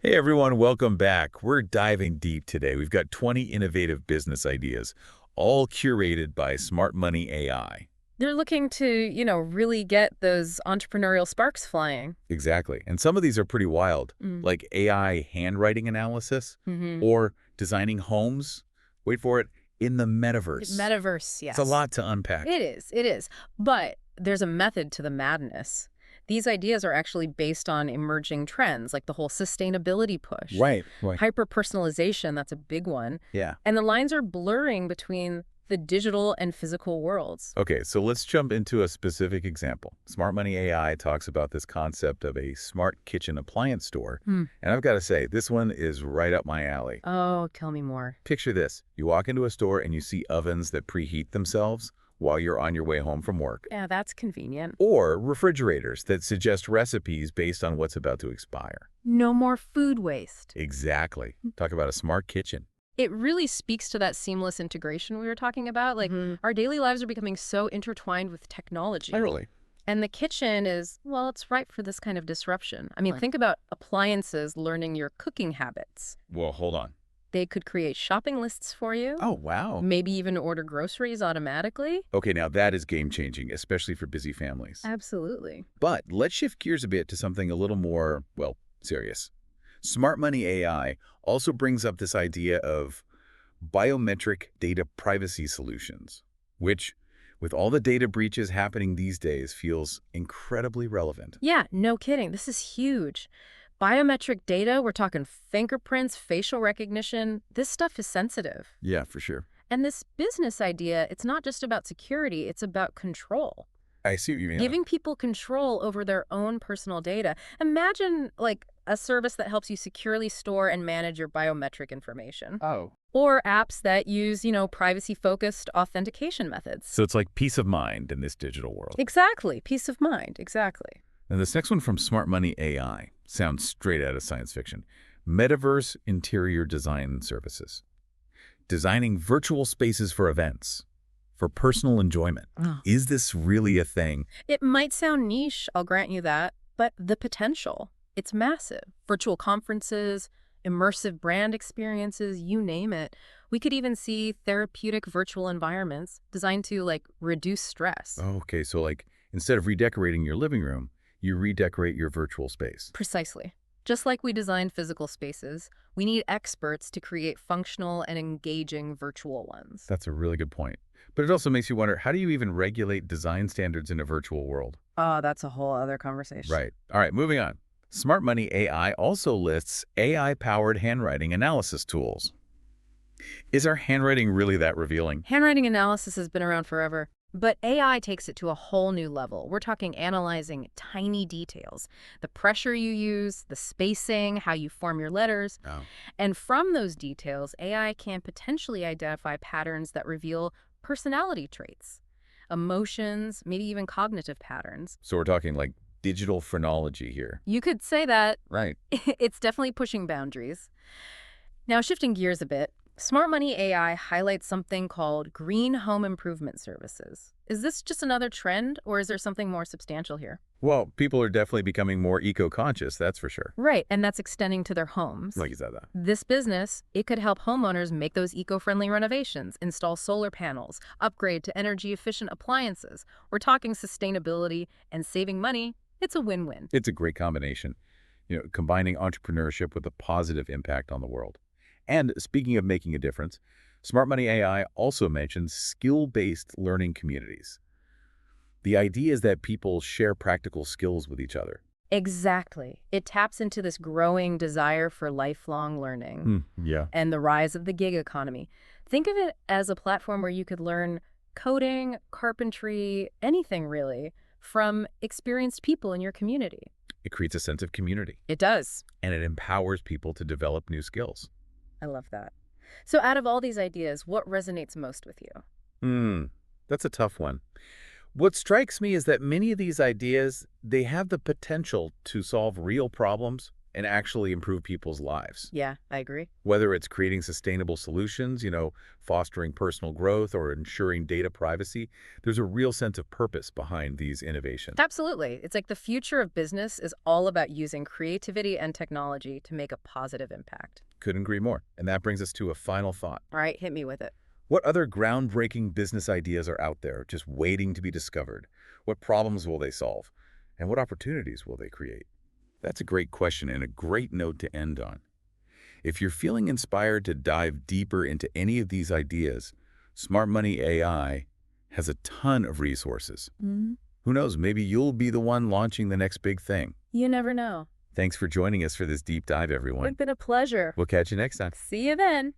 Hey everyone, welcome back. We're diving deep today. We've got 20 innovative business ideas, all curated by Smart Money AI. They're looking to, really get those entrepreneurial sparks flying. Exactly. And some of these are pretty wild, Mm. like AI handwriting analysis hmm or designing homes, wait for it, in the metaverse. Metaverse, It's a yes. lot to unpack. It is, it is. But there's a method to the madness. These ideas are actually based on emerging trends, like the whole sustainability push. Right. Hyper-personalization, that's a big one. Yeah. And the lines are blurring between the digital and physical worlds. Okay, so let's jump into a specific example. Smart Money AI talks about this concept of a smart kitchen appliance store. Hmm. And I've got to say, this one is right up my alley. Oh, tell me more. Picture this. You walk into a store and you see ovens that preheat themselves while you're on your way home from work. Yeah, that's convenient. Or refrigerators that suggest recipes based on what's about to expire. No more food waste. Exactly. Talk about a smart kitchen. It really speaks to that seamless integration we were talking about. Like, our daily lives are becoming so intertwined with technology. Literally. And the kitchen is, well, it's ripe for this kind of disruption. I mean, Right. think about appliances learning your cooking habits. Well, hold on. They could create shopping lists for you, Oh, wow. maybe even order groceries automatically. Okay, now that is game-changing, especially for busy families. Absolutely. But let's shift gears a bit to something a little more, well, serious. Smart Money AI also brings up this idea of biometric data privacy solutions, which, with all the data breaches happening these days, feels incredibly relevant. Yeah, no kidding. This is huge. Biometric data, we're talking fingerprints, facial recognition. This stuff is sensitive. Yeah, for sure. And this business idea, it's not just about security, it's about control. I see what you mean. Giving people control over their own personal data. Imagine, like, a service that helps you securely store and manage your biometric information. Oh. Or apps that use, privacy-focused authentication methods. So it's like peace of mind in this digital world. Exactly. Peace of mind. Exactly. And this next one from Smart Money AI sounds straight out of science fiction. Metaverse Interior Design Services. Designing virtual spaces for events, for personal enjoyment. Oh. Is this really a thing? It might sound niche, I'll grant you that, but the potential, it's massive. Virtual conferences, immersive brand experiences, you name it. We could even see therapeutic virtual environments designed to, like, reduce stress. Okay, so like instead of redecorating your living room, you redecorate your virtual space. Precisely. Just like we design physical spaces, we need experts to create functional and engaging virtual ones. That's a really good point. But it also makes you wonder, how do you even regulate design standards in a virtual world? Oh, that's a whole other conversation. Right. All right, moving on. Smart Money AI also lists AI-powered handwriting analysis tools. Is our handwriting really that revealing? Handwriting analysis has been around forever, but AI takes it to a whole new level. We're talking analyzing tiny details, the pressure you use, the spacing, how you form your letters. Oh. And from those details, AI can potentially identify patterns that reveal personality traits, emotions, maybe even cognitive patterns. So we're talking like digital phrenology here. You could say that. Right. It's definitely pushing boundaries. Now, shifting gears a bit, Smart Money AI highlights something called green home improvement services. Is this just another trend, or is there something more substantial here? Well, people are definitely becoming more eco-conscious, that's for sure. Right, and that's extending to their homes. Like you said that. This business, it could help homeowners make those eco-friendly renovations, install solar panels, upgrade to energy-efficient appliances. We're talking sustainability and saving money. It's a win-win. It's a great combination, combining entrepreneurship with a positive impact on the world. And speaking of making a difference, Smart Money AI also mentions skill-based learning communities. The idea is that people share practical skills with each other. Exactly. It taps into this growing desire for lifelong learning Yeah. and the rise of the gig economy. Think of it as a platform where you could learn coding, carpentry, anything really, from experienced people in your community. It creates a sense of community, It does. and it empowers people to develop new skills. I love that. So out of all these ideas, what resonates most with you? That's a tough one. What strikes me is that many of these ideas, they have the potential to solve real problems and actually improve people's lives. Yeah, I agree. Whether it's creating sustainable solutions, fostering personal growth or ensuring data privacy, there's a real sense of purpose behind these innovations. Absolutely. It's like the future of business is all about using creativity and technology to make a positive impact. Couldn't agree more. And that brings us to a final thought. All right, hit me with it. What other groundbreaking business ideas are out there just waiting to be discovered? What problems will they solve? And what opportunities will they create? That's a great question and a great note to end on. If you're feeling inspired to dive deeper into any of these ideas, Smart Money AI has a ton of resources. Who knows, maybe you'll be the one launching the next big thing. You never know. Thanks for joining us for this deep dive, everyone. It's been a pleasure. We'll catch you next time. See you then.